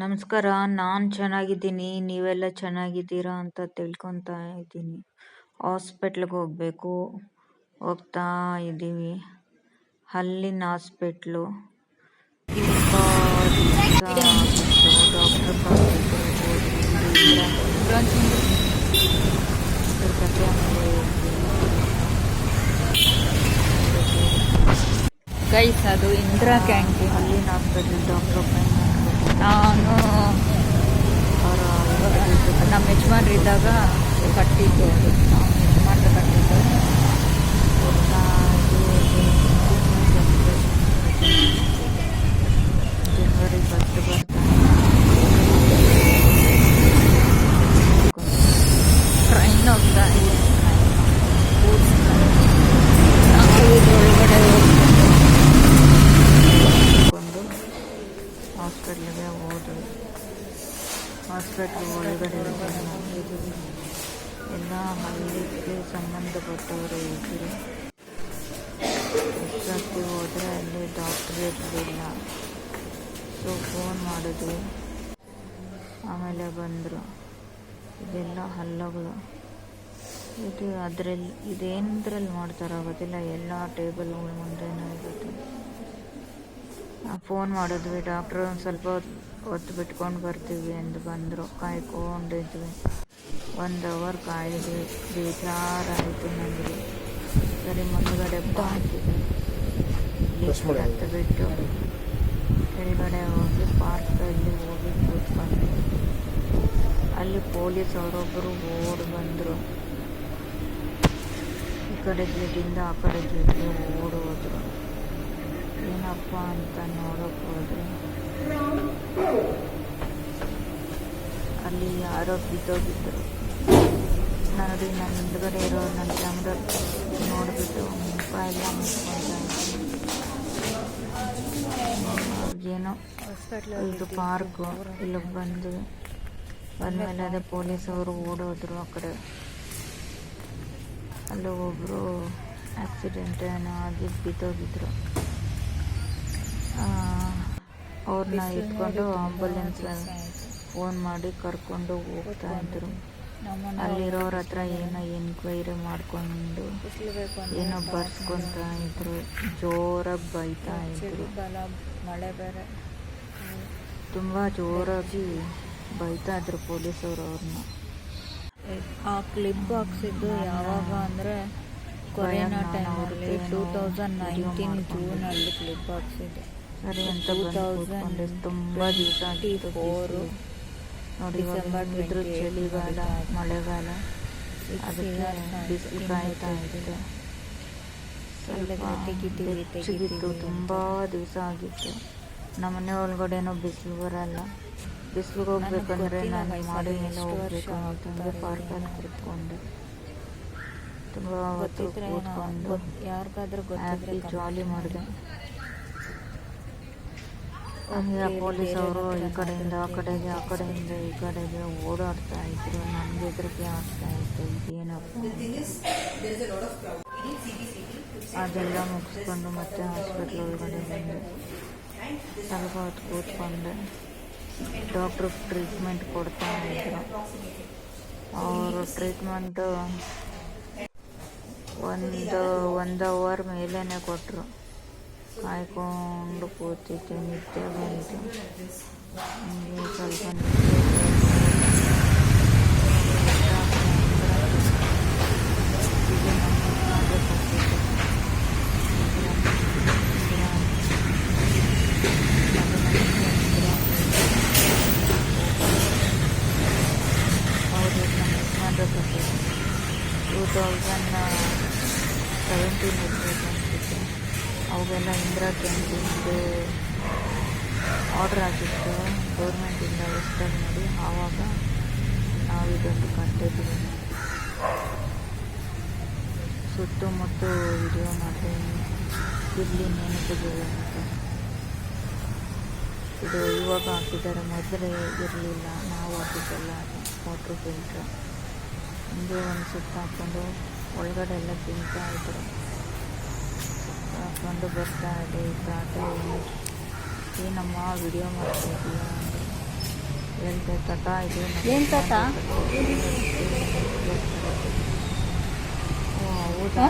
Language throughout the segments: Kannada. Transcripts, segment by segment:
ನಮಸ್ಕಾರ. ನಾನು ಚೆನ್ನಾಗಿದ್ದೀನಿ. ನೀವೆಲ್ಲ ಚೆನ್ನಾಗಿದ್ದೀರಾ ಅಂತ ತಿಳ್ಕೊತಾ ಇದ್ದೀನಿ. ಹಾಸ್ಪಿಟ್ಲಿಗೆ ಹೋಗಬೇಕು, ಹೋಗ್ತಾ ಇದ್ದೀವಿ. ಹಲ್ಲಿನ ಹಾಸ್ಪಿಟ್ಲು. ತುಂಬ ದಿವಸ ಆಗಿತ್ತು. ಡಾಕ್ಟರ್ ಕರೆದಿದ್ರು, ಹೋದ್ವಿ. ಇದ್ರ ಕಥೆ ಆಮೇಲೆ ಗೈಸ್, ಅದು ಇಂದಿರಾ ಕ್ಯಾಂಟೀನ್. ಹಲ್ಲಿನ ಹಾಸ್ಪಿಟ್ಲ್ ಡಾಕ್ಟರ್ ನಾನು ನಮ್ಮ ಯಜಮಾನ್ರಿದ್ದಾಗ ಕಟ್ಟಿದ್ದು, ಅದು ನಾವು ಯಜಮಾನ್ರು ಕಟ್ಟಿದ್ದು. ಜನವರಿ 1 ಬರ್ತಾನೆ. ಟ್ರೈನ್ ಹೋಗ್ತಾ ಇದೆ. ನಾವು ಇದ್ರೊಳಗಡೆ ಹೋಗ್ಕೊಂಡು ಹಾಸ್ಪಿಟ್ಲಿಗೆ ಹೋದ್ವಿ. ಹಾಸ್ಪಿಟ್ಲ್ ಒಳಗಡೆ ಎಲ್ಲ ಹಲ್ಲಿಗೆ ಸಂಬಂಧಪಟ್ಟವರು ಇದ್ದರು. ಎಷ್ಟೊತ್ತಿಗೆ ಹೋದರೆ ಅಲ್ಲಿ ಡಾಕ್ಟರ್ ಇರಲಿಲ್ಲ. ಸೊ ಫೋನ್ ಮಾಡಿದ್ವಿ, ಆಮೇಲೆ ಬಂದರು. ಇದೆಲ್ಲ ಹಲ್ಲುಗಳು. ಇದೇನದ್ರಲ್ಲಿ ಮಾಡ್ತಾರೋ ಗೊತ್ತಿಲ್ಲ, ಎಲ್ಲ ಟೇಬಲ್ಗಳ ಮುಂದೆನೇ ಇರುತ್ತೆ. ಫೋನ್ ಮಾಡಿದ್ವಿ, ಡಾಕ್ಟ್ರು ಒಂದು ಸ್ವಲ್ಪ ಹೊತ್ತು ಬಿಟ್ಕೊಂಡು ಬರ್ತೀವಿ ಎಂದು ಬಂದರು. ಕಾಯ್ಕೊಂಡಿದ್ವಿ, 1 ಅವರ್ ಕಾಯ್ದ್ವಿ. ಬೇಜಾರಾಯಿತು ನನಗೆ. ಸರಿ ಮುಂದುಗಡೆ ಹಾಕಿದ್ವಿ. ಹತ್ತು ಬಿಟ್ಟು ಕೆಳಗಡೆ ಹೋಗಿ ಪಾರ್ಕಲ್ಲಿ ಹೋಗಿ ಕೂತ್ಕೊಂಡ್ವಿ. ಅಲ್ಲಿ ಪೊಲೀಸ್ ಅವರೊಬ್ಬರು ಓಡಿ ಬಂದರು. ಈ ಕಡೆ ಗೇಟಿಂದ ಆ ಕಡೆ ಗೇಟ್ಗೆ ಓಡಿ ಹೋದ್ರು. ಏನಪ್ಪ ಅಂತ ನೋಡೋಕೆ ಹೋದ್ರೆ ಅಲ್ಲಿ ಯಾರೋ ಬಿದ್ದೋಗಿದ್ದರು. ನೋಡಿ, ನನ್ನ ಹಿಂದ್ಗಡೆ ಇರೋ ನನ್ನ ಕ್ಯಾಮ್ರಾ ನೋಡಿಬಿಟ್ಟು ಮುಖ ಎಲ್ಲ ಮುಚ್ಕೊತಾ ಏನೋ ಇದು ಪಾರ್ಕು. ಇಲ್ಲಿಗೆ ಬಂದಮೇಲೆ ಅದೇ ಪೊಲೀಸವರು ಓಡೋದ್ರು ಆ ಕಡೆ. ಅಲ್ಲಿ ಒಬ್ಬರು ಆಕ್ಸಿಡೆಂಟ್ ಏನೋ ಆಗಿ ಬಿದ್ದೋಗಿದ್ರು. ಅವ್ರನ್ನ ಇಟ್ಕೊಂಡು ಆಂಬುಲೆನ್ಸ್ ಫೋನ್ ಮಾಡಿ ಕರ್ಕೊಂಡು ಹೋಗ್ತಾ ಇದ್ರು. ಅಲ್ಲಿರೋರ ಹತ್ರ ಏನೋ ಎನ್ಕ್ವೈರಿ ಮಾಡಿಕೊಂಡು ಏನೋ ಬರ್ಸ್ಕೊತಾ ಇದ್ರು. ಜೋರಾಗಿ ಬೈತಾ ಇದ್ರು. ಮಳೆ ಬೇರೆ ತುಂಬ ಜೋರಾಗಿ ಬೈತಾ ಇದ್ರು ಪೊಲೀಸವರು ಅವ್ರನ್ನ. ಆ ಕ್ಲಿಪ್ ಹಾಕ್ಸಿದ್ದು ಯಾವಾಗ ಅಂದರೆ ಕೊರೋನಾ ಟೈಮಲ್ಲಿ 2019 ಜೂನಲ್ಲಿ ಕ್ಲಿಪ್ ಹಾಕ್ಸಿದ್ದು. ಸರಿ ಅಂತ ಬಂದು ತುಂಬ ದಿವಸ ಆಗಿತ್ತು. ನೋಡಿ, ಡಿಸೆಂಬರ್ ಇದ್ರ ಚಳಿಗಾಲ, ಮಳೆಗಾಲ, ಅದಕ್ಕೆ ಬಿಸಿಲು ಕಾಯ್ತಾ ಇತ್ತು. ಬೆಚ್ಚಗಿತ್ತು, ತುಂಬ ದಿವಸ ಆಗಿತ್ತು. ನಮ್ಮನೆ ಒಳಗಡೆನೋ ಬಿಸಿಲು ಬರಲ್ಲ. ಬಿಸಿಲಿಗೆ ಹೋಗ್ಬೇಕಂದ್ರೆ ನಾನು ಮಾಡಿ ಮೇಲೆ ಹೋಗ್ಬೇಕು ಅಂತಂದರೆ ಪಾರ್ಕಲ್ಲಿ ಕೂತ್ಕೊಂಡೆ. ತುಂಬ ಹೊತ್ತು ಕೂತ್ಕೊಂಡು ಯಾರಿಗಾದ್ರೂ ಹ್ಯಾಪಿ ಜಾಲಿ ಮಾಡಿದೆ. ಪೊಲೀಸ್ ಅವರು ಈ ಕಡೆಯಿಂದ ಆ ಕಡೆಗೆ, ಆ ಕಡೆಯಿಂದ ಈ ಕಡೆಗೆ ಓಡಾಡ್ತಾ ಇದ್ರು. ನನಗೆ ಹೆದರಿಕೆ ಆಗ್ತಾ ಇತ್ತು, ಇದೇನಪ್ಪ. ಅದೆಲ್ಲ ಮುಗಿಸ್ಕೊಂಡು ಮತ್ತೆ ಹಾಸ್ಪಿಟ್ಲ್ ಒಳಗಡೆ ಬಂದೆ. ಸ್ವಲ್ಪ ಹೊತ್ತು ಕೂತ್ಕೊಂಡೆ. ಡಾಕ್ಟ್ರು ಟ್ರೀಟ್ಮೆಂಟ್ ಕೊಡ್ತಾ ಇದ್ರು. ಅವರು ಟ್ರೀಟ್ಮೆಂಟು ಒಂದು ಅವರ್ ಮೇಲೇ ಕೊಟ್ಟರು. ಕಾಯ್ಕೊಂಡು ಕೂತಿದ್ದೆ, ನಿದ್ದೆ ಬಂತು. ಹಂಗೆ ಸ್ವಲ್ಪ ಅವರು ನಮ್ಮ ಯಜಮಾನ್ರ 2017 ಇರಬೇಕು ಅನಿಸುತ್ತೆ. ಅವಾಗೆಲ್ಲ ಇಂದಿರಾ ಕ್ಯಾಂಟೀನ್ಗೆ ಆರ್ಡ್ರ್ ಆಗಿತ್ತು ಗೌರ್ಮೆಂಟಿಂದ ಹೊಸ್ದಾಗಿ ನೋಡಿ. ಆವಾಗ ನಾವಿದೊಂದು ಕಟ್ಟಿದ್ವಿ. ಸುತ್ತಮುತ್ತ ವಿಡಿಯೋ ಮಾಡಿದೆ ಇರಲಿ ನೆನಪಿಗೆ ಅಂತ. ಇದು ಇವಾಗ ಹಾಕಿದ್ದಾರೆ, ಮೊದಲೇ ಇರಲಿಲ್ಲ. ನಾವು ಹಾಕಿದ್ದೆಲ್ಲ ವಾಟ್ರ್ ಫಿಲ್ಟ್ರ್. ಹಿಂಗೆ ಒಂದು ಸುತ್ತ ಹಾಕ್ಕೊಂಡು ಒಳಗಡೆ ಎಲ್ಲ ತಿಂತಾಯಿದ್ರು. ಹಾಕ್ಕೊಂಡು ಬರ್ತಾ ಇದೆ. ಈ ತಾತ ಏನಮ್ಮ ವಿಡಿಯೋ ಮಾಡ್ತಿದ್ದೀಯ ಅಂದರೆ ಹೇಳ್ದೆ ತಾತ ಇದು ನಮ್ಮ ಏನ್ ತಾತ? ಓ ಹೌದಾ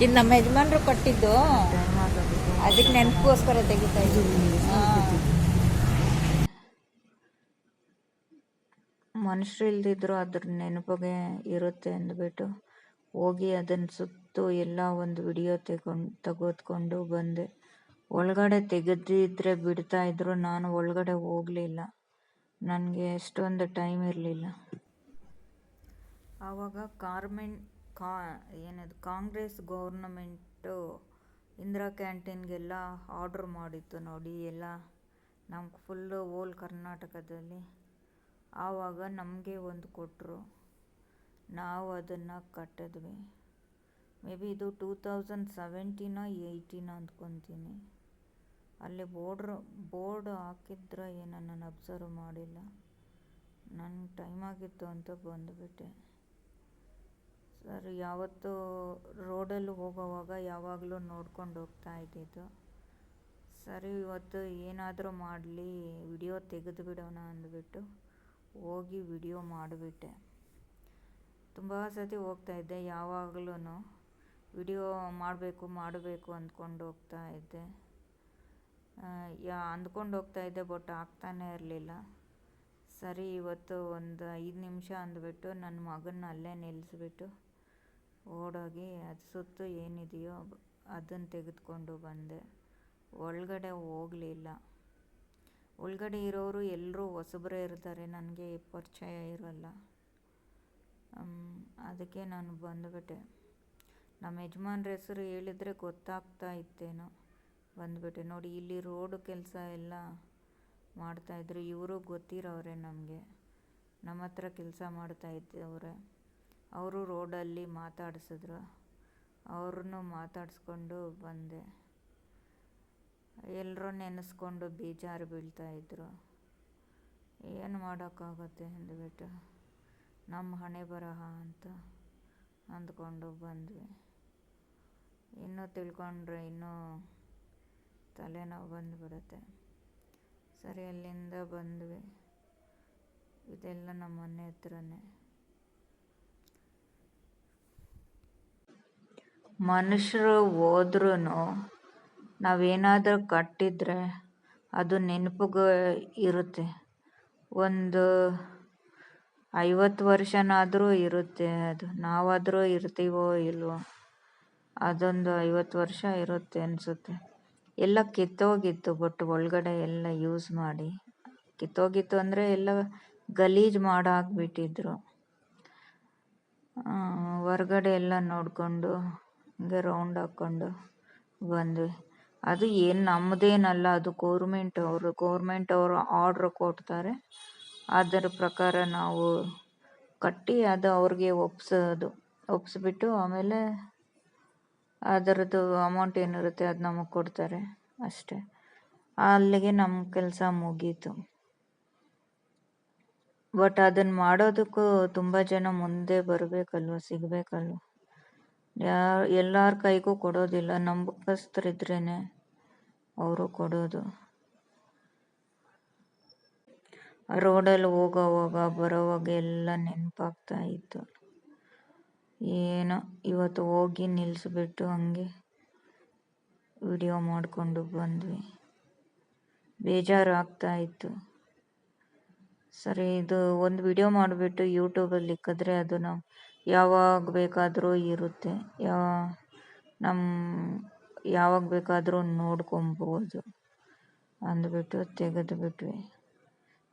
ಇದು ನಮ್ಮ ಯಜಮಾನ್ರು ಕೊಟ್ಟಿದ್ದು, ಟೈಮ್ ಆಗೋದಿತ್ತು ಅದಕ್ಕೆ ನೆನಪಿಗೋಸ್ಕರ ತೆಗಿತಾ ಇದ್ದೀವಿ. ಮನುಷ್ಯರು ಇಲ್ದಿದ್ರು ಅದ್ರ ನೆನಪಿಗೆ ಇರುತ್ತೆ ಅಂದ್ಬಿಟ್ಟು ಹೋಗಿ ಅದನ್ನ ಸುತ್ತು ಎಲ್ಲ ಒಂದು ವಿಡಿಯೋ ತೆಗೆದುಕೊಂಡು ಬಂದೆ. ಒಳಗಡೆ ತೆಗೆದಿದ್ರೆ ಬಿಡ್ತಾ ಇದ್ರು, ನಾನು ಒಳಗಡೆ ಹೋಗಲಿಲ್ಲ, ನನಗೆ ಎಷ್ಟೊಂದು ಟೈಮ್ ಇರಲಿಲ್ಲ. ಆವಾಗ ಏನದು ಕಾಂಗ್ರೆಸ್ ಗೌರ್ನಮೆಂಟು ಇಂದಿರಾ ಕ್ಯಾಂಟೀನ್ಗೆಲ್ಲ ಆರ್ಡ್ರ್ ಮಾಡಿತ್ತು ನೋಡಿ, ಎಲ್ಲ ನಮ್ಗೆ ಫುಲ್ಲು ಓಲ್ ಕರ್ನಾಟಕದಲ್ಲಿ. ಆವಾಗ ನಮಗೆ ಒಂದು ಕೊಟ್ಟರು, ನಾವು ಅದನ್ನು ಕಟ್ಟಿದ್ವಿ. ಮೇ ಬಿ ಇದು 2017 ಅಂದ್ಕೊತೀನಿ. ಅಲ್ಲಿ ಬೋರ್ಡ್ ಹಾಕಿದ್ರೆ ಏನೋ ನಾನು ಅಬ್ಸರ್ವ್ ಮಾಡಿಲ್ಲ, ನನಗೆ ಟೈಮ್ ಆಗಿತ್ತು ಅಂತ ಬಂದುಬಿಟ್ಟೆ. ಸರಿ, ಯಾವತ್ತೂ ರೋಡಲ್ಲಿ ಹೋಗೋವಾಗ ಯಾವಾಗಲೂ ನೋಡ್ಕೊಂಡು ಹೋಗ್ತಾ ಇದ್ದಿದ್ದು. ಸರಿ, ಇವತ್ತು ಏನಾದರೂ ಮಾಡಲಿ ವಿಡಿಯೋ ತೆಗೆದು ಬಿಡೋಣ ಅಂದ್ಬಿಟ್ಟು ಹೋಗಿ ವಿಡಿಯೋ ಮಾಡಿಬಿಟ್ಟೆ. ತುಂಬ ಸತಿ ಹೋಗ್ತಾಯಿದ್ದೆ, ಯಾವಾಗಲೂ ವಿಡಿಯೋ ಮಾಡಬೇಕು ಅಂದ್ಕೊಂಡು ಹೋಗ್ತಾಯಿದ್ದೆ. ಅಂದ್ಕೊಂಡು ಹೋಗ್ತಾಯಿದ್ದೆ, ಬಟ್ ಆಗ್ತಾನೇ ಇರಲಿಲ್ಲ. ಸರಿ, ಇವತ್ತು ಒಂದು 5 ನಿಮಿಷ ಅಂದ್ಬಿಟ್ಟು ನನ್ನ ಮಗನ್ನ ಅಲ್ಲೇ ನಿಲ್ಲಿಸ್ಬಿಟ್ಟು ಓಡೋಗಿ ಅದು ಸುತ್ತು ಏನಿದೆಯೋ ಅದನ್ನು ತೆಗೆದುಕೊಂಡು ಬಂದೆ. ಒಳಗಡೆ ಹೋಗಲಿಲ್ಲ. ಒಳಗಡೆ ಇರೋರು ಎಲ್ಲರೂ ಹೊಸಬರೇ ಇರ್ತಾರೆ, ನನಗೆ ಪರಿಚಯ ಇರಲ್ಲ. ಅದಕ್ಕೆ ನಾನು ಬಂದುಬಿಟ್ಟೆ. ನಮ್ಮ ಯಜಮಾನ್ರ ಹೆಸರು ಹೇಳಿದರೆ ಗೊತ್ತಾಗ್ತಾ ಇತ್ತೇನೋ, ಬಂದುಬಿಟ್ಟೆ. ನೋಡಿ, ಇಲ್ಲಿ ರೋಡು ಕೆಲಸ ಎಲ್ಲ ಮಾಡ್ತಾಯಿದ್ರು, ಇವರು ಗೊತ್ತಿರೋರೆ ನಮಗೆ, ನಮ್ಮ ಹತ್ರ ಕೆಲಸ ಮಾಡ್ತಾ ಇದ್ದವ್ರೆ. ಅವರು ರೋಡಲ್ಲಿ ಮಾತಾಡಿಸಿದ್ರು, ಅವ್ರನ್ನೂ ಮಾತಾಡಿಸ್ಕೊಂಡು ಬಂದೆ. ಎಲ್ಲರೂ ನೆನೆಸ್ಕೊಂಡು ಬೇಜಾರು ಬೀಳ್ತಾಯಿದ್ರು. ಏನು ಮಾಡೋಕ್ಕಾಗುತ್ತೆ ಅಂದ್ಬಿಟ್ಟು ನಮ್ಮ ಹಣೆ ಬರಹ ಅಂತ ಅಂದ್ಕೊಂಡು ಬಂದ್ವಿ. ಇನ್ನೂ ತಿಳ್ಕೊಂಡ್ರೆ ಇನ್ನೂ ತಲೆನೋವು ಬಂದುಬಿಡುತ್ತೆ. ಸರಿ, ಅಲ್ಲಿಂದ ಬಂದ್ವಿ. ಇದೆಲ್ಲ ನಮ್ಮ ಮನೆ ಹತ್ರನೇ. ಮನುಷ್ಯರು ಹೋದ್ರೂ ನಾವೇನಾದರೂ ಕಟ್ಟಿದ್ರೆ ಅದು ನೆನಪಿಗೆ ಇರುತ್ತೆ. ಒಂದು 50 ವರ್ಷನಾದರೂ ಇರುತ್ತೆ. ಅದು ನಾವಾದರೂ ಇರ್ತೀವೋ ಇಲ್ವೋ, ಅದೊಂದು 50 ವರ್ಷ ಇರುತ್ತೆ ಅನಿಸುತ್ತೆ. ಎಲ್ಲ ಕಿತ್ತೋಗಿತ್ತು, ಬಟ್ ಒಳಗಡೆ ಎಲ್ಲ ಯೂಸ್ ಮಾಡಿ ಕಿತ್ತೋಗಿತ್ತು ಅಂದರೆ ಎಲ್ಲ ಗಲೀಜು ಮಾಡಾಕ್ಬಿಟ್ಟಿದ್ರು. ಹೊರ್ಗಡೆ ಎಲ್ಲ ನೋಡಿಕೊಂಡು ಹಂಗೆ ರೌಂಡ್ ಹಾಕ್ಕೊಂಡು ಬಂದ್ವಿ. ಅದು ಏನು ನಮ್ಮದೇನಲ್ಲ, ಅದು ಗೌರ್ಮೆಂಟ್ ಅವರು ಆರ್ಡ್ರ್ ಕೊಡ್ತಾರೆ. ಅದರ ಪ್ರಕಾರ ನಾವು ಕಟ್ಟಿ ಅದು ಅವ್ರಿಗೆ ಒಪ್ಪಿಸ್ಬಿಟ್ಟು ಆಮೇಲೆ ಅದರದ್ದು ಅಮೌಂಟ್ ಏನಿರುತ್ತೆ ಅದು ನಮಗೆ ಕೊಡ್ತಾರೆ ಅಷ್ಟೇ. ಅಲ್ಲಿಗೆ ನಮ್ಮ ಕೆಲಸ ಮುಗೀತು. ಬಟ್ ಅದನ್ನು ಮಾಡೋದಕ್ಕೂ ತುಂಬ ಜನ ಮುಂದೆ ಬರಬೇಕಲ್ವ, ಸಿಗಬೇಕಲ್ವ. ಎಲ್ಲರ ಕೈಗೂ ಕೊಡೋದಿಲ್ಲ, ನಂಬಿಕಸ್ಥರಿದ್ರೇ ಅವರು ಕೊಡೋದು. ರೋಡಲ್ಲಿ ಹೋಗೋವಾಗ ಬರೋವಾಗ ಎಲ್ಲ ನೆನಪಾಗ್ತಾ ಇತ್ತು. ಏನೋ ಇವತ್ತು ಹೋಗಿ ನಿಲ್ಲಿಸ್ಬಿಟ್ಟು ಹಂಗೆ ವಿಡಿಯೋ ಮಾಡಿಕೊಂಡು ಬಂದ್ವಿ. ಬೇಜಾರು ಆಗ್ತಾ ಇತ್ತು. ಸರಿ, ಇದು ಒಂದು ವಿಡಿಯೋ ಮಾಡಿಬಿಟ್ಟು ಯೂಟ್ಯೂಬಲ್ಲಿ ಇಕ್ಕಿದ್ರೆ ಅದು ನಾವು ಯಾವಾಗ ಬೇಕಾದರೂ ಇರುತ್ತೆ, ಯಾವಾಗ ಬೇಕಾದರೂ ನೋಡ್ಕೊಬೋದು ಅಂದ್ಬಿಟ್ಟು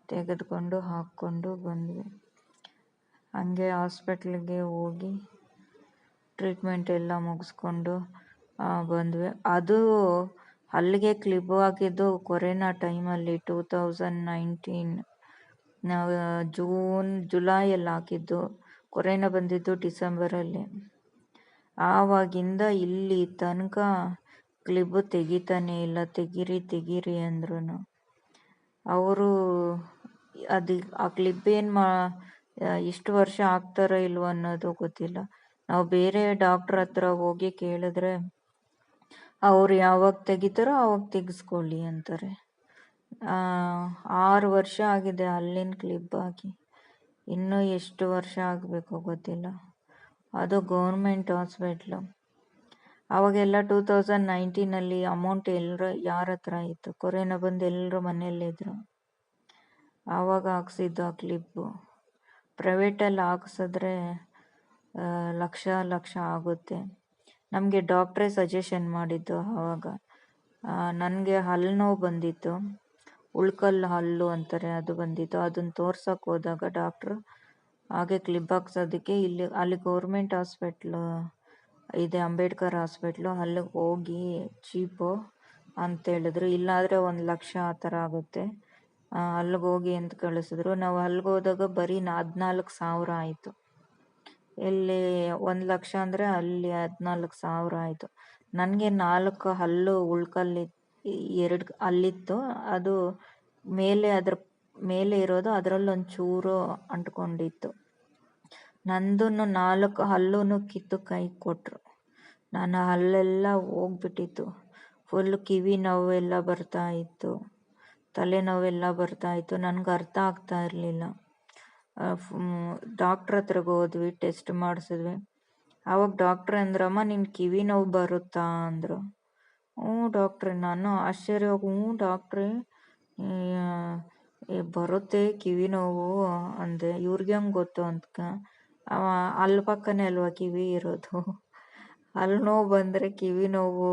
ತೆಗೆದುಕೊಂಡು ಹಾಕ್ಕೊಂಡು ಬಂದ್ವಿ. ಹಂಗೆ ಹಾಸ್ಪಿಟ್ಲಿಗೆ ಹೋಗಿ ಟ್ರೀಟ್ಮೆಂಟ್ ಎಲ್ಲ ಮುಗಿಸ್ಕೊಂಡು ಬಂದ್ವಿ. ಅದು ಅಲ್ಲಿಗೆ ಕ್ಲಿಪ್ ಹಾಕಿದ್ದು ಕೊರೋನಾ ಟೈಮಲ್ಲಿ 2019 ಜುಲೈಯಲ್ಲಿ ಹಾಕಿದ್ದು. ಕೊರೋನಾ ಬಂದಿದ್ದು ಡಿಸೆಂಬರಲ್ಲಿ. ಆವಾಗಿಂದ ಇಲ್ಲಿ ತನಕ ಕ್ಲಿಪ್ ತೆಗಿತಾನೆ ಇಲ್ಲ. ತೆಗೀರಿ ಅಂದ್ರೂ ಅವರು ಆ ಕ್ಲಿಪ್ ಇಷ್ಟು ವರ್ಷ ಹಾಕ್ತಾರೋ ಇಲ್ವೋ ಅನ್ನೋದು ಗೊತ್ತಿಲ್ಲ. ನಾವು ಬೇರೆ ಡಾಕ್ಟ್ರ್ ಹತ್ರ ಹೋಗಿ ಕೇಳಿದ್ರೆ ಅವ್ರು ಯಾವಾಗ ತೆಗಿತಾರೋ ಆವಾಗ ತೆಗೆಸ್ಕೊಳ್ಳಿ ಅಂತಾರೆ. 6 ವರ್ಷ ಆಗಿದೆ ಅಲ್ಲಿನ ಕ್ಲಿಪ್ ಹಾಕಿ. ಇನ್ನೂ ಎಷ್ಟು ವರ್ಷ ಆಗಬೇಕು ಗೊತ್ತಿಲ್ಲ. ಅದು ಗೌರ್ಮೆಂಟ್ ಹಾಸ್ಪಿಟ್ಲು. ಅವಾಗೆಲ್ಲ 2019 ಅಮೌಂಟ್ ಯಾರ ಹತ್ರ ಇತ್ತು? ಕೊರೋನಾ ಬಂದು ಎಲ್ಲರೂ ಮನೆಯಲ್ಲಿದ್ದರು. ಆವಾಗ ಹಾಕ್ಸಿದ್ದು ಆ ಕ್ಲಿಪ್ಪು. ಪ್ರೈವೇಟಲ್ಲಿ ಹಾಕ್ಸಿದ್ರೆ ಲಕ್ಷ ಆಗುತ್ತೆ. ನಮಗೆ ಡಾಕ್ಟ್ರೇ ಸಜೆಷನ್ ಮಾಡಿದ್ದು ಆವಾಗ. ನನಗೆ ಹಲ್ಲು ನೋವು ಬಂದಿತ್ತು, ಉಳ್ಕಲ್ಲು ಹಲ್ಲು ಅಂತಾರೆ, ಅದು ಬಂದಿತ್ತು. ಅದನ್ನು ತೋರ್ಸಕ್ಕೆ ಹೋದಾಗ ಡಾಕ್ಟ್ರು ಹಾಗೆ ಕ್ಲಿಪ್ ಹಾಕ್ಸೋದಕ್ಕೆ ಅಲ್ಲಿ ಗೌರ್ಮೆಂಟ್ ಹಾಸ್ಪಿಟ್ಲು ಇದೆ, ಅಂಬೇಡ್ಕರ್ ಹಾಸ್ಪಿಟ್ಲು, ಅಲ್ಲಿಗೆ ಹೋಗಿ ಚೀಪು ಅಂತ ಹೇಳಿದ್ರು. ಇಲ್ಲಾದರೆ 1 ಲಕ್ಷ ಆ ಥರ ಆಗುತ್ತೆ, ಅಲ್ಲಿಗೆ ಹೋಗಿ ಅಂತ ಕಳಿಸಿದ್ರು. ನಾವು ಅಲ್ಲಿಗೆ ಹೋದಾಗ ಬರೀ 14,000 ಆಯಿತು. ಇಲ್ಲಿ 1 ಲಕ್ಷ ಅಂದರೆ ಅಲ್ಲಿ 14,000 ಆಯಿತು. ನನಗೆ 4 ಹಲ್ಲು ಉಳ್ಕಲ್ಲಿ 2 ಅಲ್ಲಿತ್ತು, ಅದು ಅದ್ರ ಮೇಲೆ ಇರೋದು, ಅದರಲ್ಲೊಂಚೂರು ಅಂಟ್ಕೊಂಡಿತ್ತು. ನಂದು 4 ಹಲ್ಲೂ ಕಿತ್ತು ಕೈ ಕೊಟ್ಟರು. ನನ್ನ ಹಲ್ಲೆಲ್ಲ ಹೋಗ್ಬಿಟ್ಟಿತ್ತು. ಫುಲ್ ಕಿವಿ ನೋವೆಲ್ಲ ಬರ್ತಾ ಇತ್ತು, ತಲೆನೋವೆಲ್ಲ ಬರ್ತಾ ಇತ್ತು. ನನಗೆ ಅರ್ಥ ಆಗ್ತಾ ಇರಲಿಲ್ಲ. ಡಾಕ್ಟ್ರ್ ಹತ್ರಕ್ಕೆ ಹೋದ್ವಿ, ಟೆಸ್ಟ್ ಮಾಡಿಸಿದ್ವಿ. ಆವಾಗ ಡಾಕ್ಟ್ರ್ ಅಂದ್ರಮ್ಮ ನಿನ್ನ ಕಿವಿ ನೋವು ಬರುತ್ತಾ ಅಂದರು. ಹ್ಞೂ ಡಾಕ್ಟ್ರೆ. ನಾನು ಆಶ್ಚರ್ಯವಾಗಿ ಹ್ಞೂ ಡಾಕ್ಟ್ರೆ ಬರುತ್ತೆ ಕಿವಿ ನೋವು ಅಂದೆ. ಇವ್ರಿಗೆ ಹೆಂಗೆ ಗೊತ್ತು ಅಂತ. ಅಲ್ಲಿ ಪಕ್ಕನೇ ಅಲ್ವಾ ಕಿವಿ ಇರೋದು, ಅಲ್ಲಿ ನೋವು ಬಂದರೆ ಕಿವಿ ನೋವು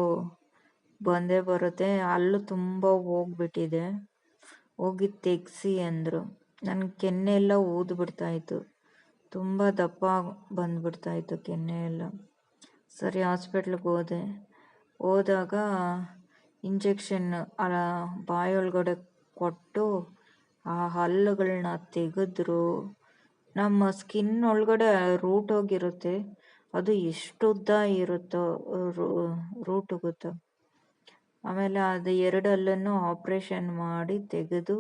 ಬಂದೇ ಬರುತ್ತೆ. ಹಲ್ಲು ತುಂಬ ಹೋಗ್ಬಿಟ್ಟಿದೆ, ಹೋಗಿ ತೆಗ್ಸಿ ಅಂದರು. ನನ್ನ ಕೆನ್ನೆ ಎಲ್ಲ ಊದ್ಬಿಡ್ತಾಯಿತ್ತು, ತುಂಬ ದಪ್ಪ ಬಂದ್ಬಿಡ್ತಾಯಿತ್ತು ಕೆನ್ನೆ ಎಲ್ಲ. ಸರಿ ಹಾಸ್ಪಿಟ್ಲಿಗೆ ಹೋದಾಗ ಇಂಜೆಕ್ಷನ್ ಬಾಯೊಳಗಡೆ ಕೊಟ್ಟು ಆ ಹಲ್ಲುಗಳನ್ನ ತೆಗೆದ್ರು. ನಮ್ಮ ಸ್ಕಿನ್ ಒಳಗಡೆ ರೂಟ್ ಹೋಗಿರುತ್ತೆ, ಅದು ಎಷ್ಟು ಉದ್ದ ಇರುತ್ತೋ ರೂಟ್ ಗೊತ್ತಾ. ಆಮೇಲೆ ಅದು 2 ಹಲ್ಲನ್ನು ಆಪ್ರೇಷನ್ ಮಾಡಿ ತೆಗೆದು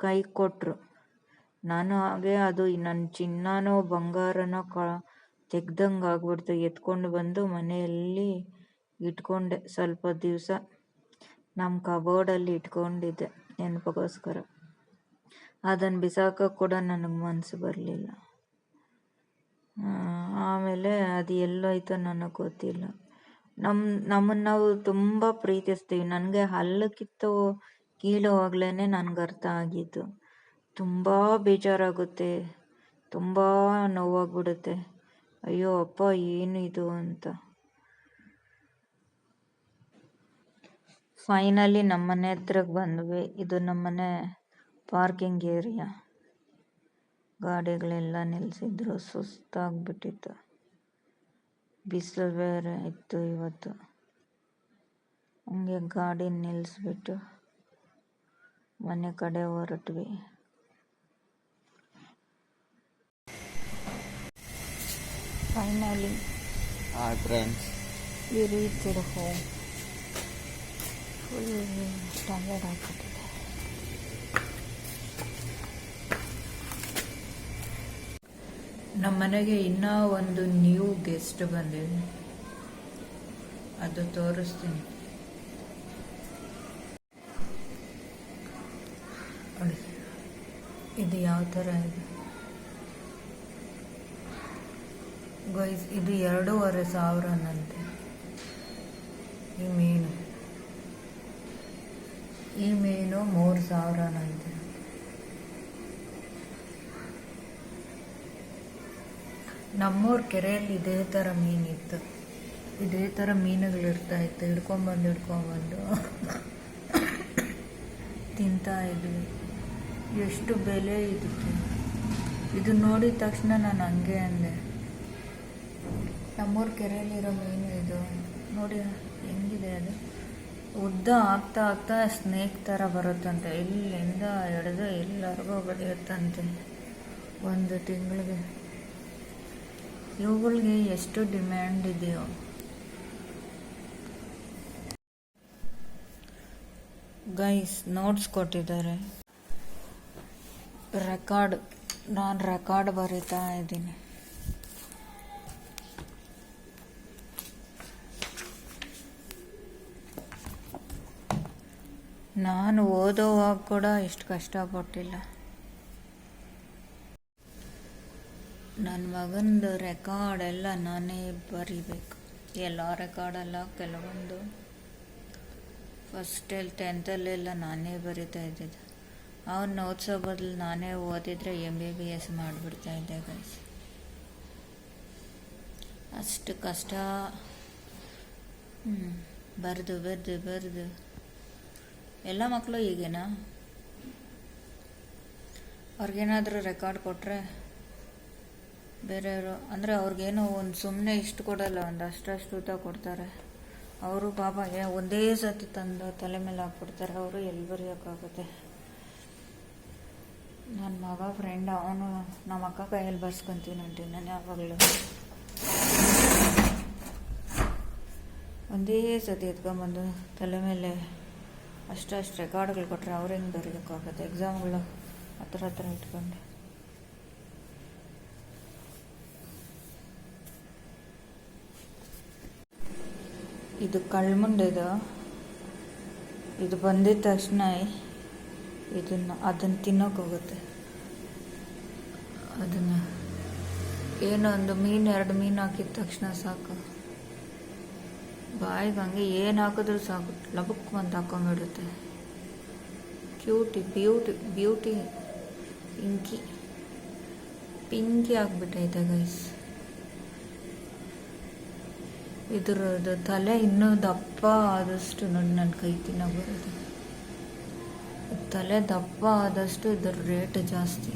ಕೈ ಕೊಟ್ಟರು. ನಾನು ಹಾಗೆ ಅದು ನನ್ನ ಚಿನ್ನನೋ ಬಂಗಾರನೋ ತೆಗ್ದಂಗೆ ಆಗ್ಬಿಡ್ತು. ಎತ್ಕೊಂಡು ಬಂದು ಮನೆಯಲ್ಲಿ ಇಟ್ಕೊಂಡೆ. ಸ್ವಲ್ಪ ದಿವಸ ನಮ್ಮ ಕಬೋರ್ಡಲ್ಲಿ ಇಟ್ಕೊಂಡಿದ್ದೆ ನೆನಪಿಗೋಸ್ಕರ. ಅದನ್ನು ಬಿಸಾಕೋಕ್ಕೆ ಕೂಡ ನನಗೆ ಮನಸ್ಸು ಬರಲಿಲ್ಲ. ಆಮೇಲೆ ಅದು ಎಲ್ಲೋಯ್ತೋ ನನಗೆ ಗೊತ್ತಿಲ್ಲ. ನಮ್ಮನ್ನು ನಾವು ತುಂಬ ಪ್ರೀತಿಸ್ತೀವಿ. ನನಗೆ ಹಲ್ಲು ಕೀಳೋವಾಗಲೇ ನನಗೆ ಅರ್ಥ ಆಗಿದ್ದು. ತುಂಬ ಬೇಜಾರಾಗುತ್ತೆ, ತುಂಬ ನೋವಾಗ್ಬಿಡುತ್ತೆ. ಅಯ್ಯೋ ಅಪ್ಪ ಏನಿದು ಅಂತ. ಫೈನಲಿ ನಮ್ಮನೆ ಹತ್ರಕ್ಕೆ ಬಂದ್ವಿ. ಇದು ನಮ್ಮನೆ ಪಾರ್ಕಿಂಗ್ ಏರಿಯಾ. ಗಾಡಿಗಳೆಲ್ಲ ನಿಲ್ಲಿಸಿದ್ರು, ಸುಸ್ತಾಗ್ಬಿಟ್ಟಿತ್ತು. ಬಿಸಿಲು ಬೇರೆ ಇತ್ತು ಇವತ್ತು. ಹಂಗೆ ಗಾಡಿ ನಿಲ್ಲಿಸ್ಬಿಟ್ಟು ಮನೆ ಕಡೆ ಹೊರಟ್ವಿ. Finally we reached home. Full tired ಆಗ್ಬಿಟ್ಟಿದೆ. ನಮ್ಮ ಮನೆಗೆ ಇನ್ನೂ ಒಂದು ನ್ಯೂ ಗೆಸ್ಟ್ ಬಂದಿದೆ, ಅದು ತೋರಿಸ್ತೀನಿ. ನೋಡಿ ಇದು ಯಾವ ಥರ ಇದೆ ಗೈಸ್. ಇದು 2,500 ಈ ಮೀನು 3,000. ನಮ್ಮೂರ ಕೆರೆಯಲ್ಲಿ ಇದೇ ಥರ ಮೀನಿತ್ತು, ಇದೇ ಥರ ಮೀನುಗಳಿರ್ತಾಯಿತ್ತು. ಹಿಡ್ಕೊಂಬಂದು ತಿಂತಾ ಇದ್ವಿ. ಎಷ್ಟು ಬೆಲೆ ಇದಕ್ಕೆ. ಇದು ನೋಡಿದ ತಕ್ಷಣ ನಾನು ಹಂಗೆ ಅಂದೆ, ನಮ್ಮೂರ ಕೆರೆಯಲ್ಲಿರೋ ಮೀನು ಇದು ನೋಡಿ ಹೆಂಗಿದೆ. ಅದು ಉದ್ದ ಆಗ್ತಾ ಸ್ನೇಕ್ ಥರ ಬರುತ್ತಂತೆ. ಇಲ್ಲಿಂದ ಹಿಡಿದು ಎಲ್ಲರಿಗೂ ಬೆಳೆಯುತ್ತಂತೆ 1 ತಿಂಗಳಿಗೆ. ಇವುಗಳಿಗೆ ಎಷ್ಟು ಡಿಮ್ಯಾಂಡ್ ಇದೆಯೋ. ಗೈಸ್ ನೋಟ್ಸ್ ಕೊಟ್ಟಿದ್ದಾರೆ, ನಾನು ರೆಕಾರ್ಡ್ ಬರೀತಾ ಇದ್ದೀನಿ. ನಾನು ಓದೋವಾಗ ಕೂಡ ಇಷ್ಟು ಕಷ್ಟಪಟ್ಟಿಲ್ಲ. ನನ್ನ ಮಗಂದು ರೆಕಾರ್ಡ್ ಎಲ್ಲ ನಾನೇ ಬರಿಬೇಕು. ಎಲ್ಲ ರೆಕಾರ್ಡಲ್ಲ, ಕೆಲವೊಂದು ಫಸ್ಟಲ್ಲಿ 10th ನಾನೇ ಬರಿತಾ ಇದ್ದಿದ್ದು. ಅವನ್ನ ಓದಿಸೋ ಬದಲು ನಾನೇ ಓದಿದರೆ MBBS ಮಾಡಿಬಿಡ್ತಾ ಇದ್ದೆ ಗೈಸ್. ಅಷ್ಟು ಕಷ್ಟ ಬರೆದು ಎಲ್ಲ ಮಕ್ಕಳು ಹೀಗೇನಾ? ಅವ್ರಿಗೇನಾದರೂ ರೆಕಾರ್ಡ್ ಕೊಟ್ಟರೆ ಬೇರೆಯವರು ಅಂದರೆ ಅವ್ರಿಗೇನೋ ಒಂದು ಸುಮ್ಮನೆ ಇಷ್ಟು ಕೊಡಲ್ಲ, ಒಂದು ಅಷ್ಟು ಉದ್ದ ಕೊಡ್ತಾರೆ. ಅವರು ಪಾಪ ಒಂದೇ ಸತಿ ತಂದು ತಲೆ ಮೇಲೆ ಹಾಕ್ಬಿಡ್ತಾರೆ. ಅವರು ಎಲ್ಲಿ ಬರೆಯೋಕ್ಕಾಗುತ್ತೆ? ನನ್ನ ಮಗ ಫ್ರೆಂಡ್ ಅವನು ನಮ್ಮ ಅಕ್ಕ ಕೈಯಲ್ಲಿ ಬರ್ಸ್ಕೊತೀನಿ ಅಂತೀನಿ ನಾನು ಯಾವಾಗಲೂ. ಒಂದೇ ಸತಿ ಎತ್ಕೊಂಬಂದು ತಲೆ ಮೇಲೆ ಅಷ್ಟು ರೆಕಾರ್ಡ್ಗಳು ಕೊಟ್ಟರೆ ಅವ್ರು ಹೆಂಗೆ ಬರೆಯೋಕ್ಕಾಗುತ್ತೆ? ಎಕ್ಸಾಮ್ಗಳು ಹತ್ರ ಇಟ್ಕೊಂಡು. ಇದು ಕಳ್ಮುಂಡೆದು. ಇದು ಬಂದಿದ ತಕ್ಷಣ ಅದನ್ನು ತಿನ್ನೋಕೆ ಹೋಗುತ್ತೆ. ಅದನ್ನು ಏನೋ ಒಂದು ಮೀನು 2 ಮೀನು ಹಾಕಿದ ತಕ್ಷಣ ಸಾಕು, ಬಾಯಿಗೆ ಹಂಗೆ ಏನು ಹಾಕಿದ್ರೂ ಸಾಕು ಲಬಕ್ ಅಂತ ಹಾಕೊಂಡ್ಬಿಡುತ್ತೆ. ಬ್ಯೂಟಿ ಪಿಂಕಿ ಆಗಿಬಿಟ್ಟೈತೆ ಗೈಸ್. ಇದ್ರದ್ದು ತಲೆ ಇನ್ನೂ ದಪ್ಪ ಆದಷ್ಟು ನೋಡಿ ನನ್ನ ಕೈ ತಿನ್ನೋಕೆ ಬರೋದು. ತಲೆ ದಪ್ಪ ಆದಷ್ಟು ಇದ್ರ ರೇಟ್ ಜಾಸ್ತಿ.